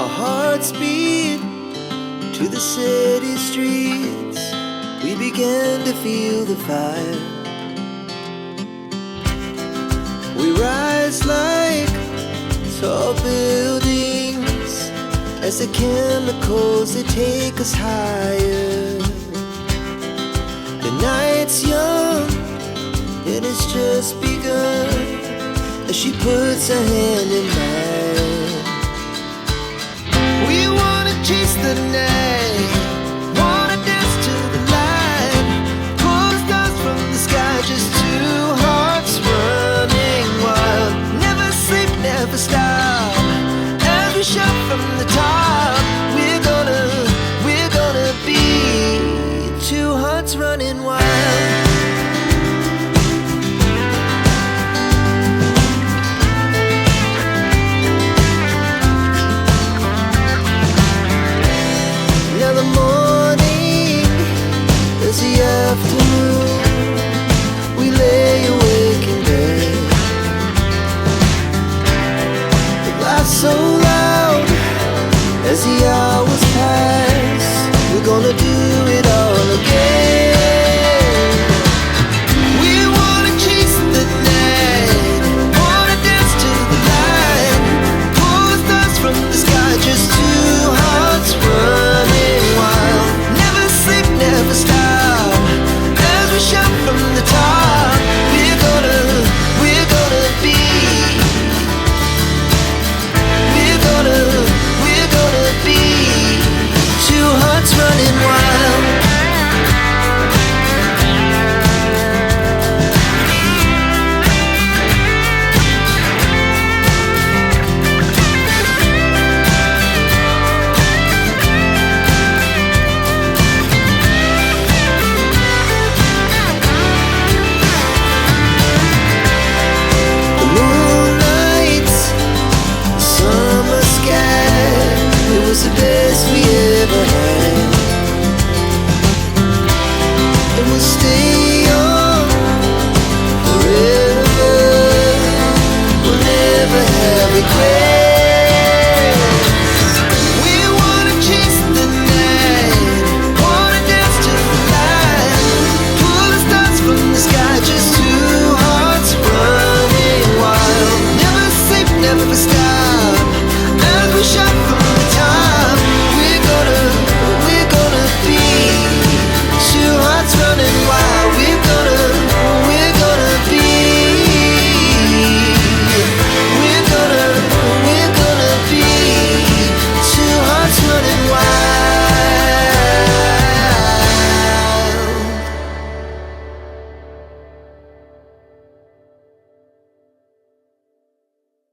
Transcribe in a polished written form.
Our hearts beat to the city streets. We began to feel the fire. We rise like tall buildings as the chemicals, they take us higher. The night's young, it has just begun as she puts her hand in mine. We wanna chase the night, wanna dance to the light, pull the stars from the sky, just two hearts running wild. Never sleep, never stop, as we shout from the top. We're gonna be two hearts running wild. Afternoon, we lay awake in bed. The laughs so loud as the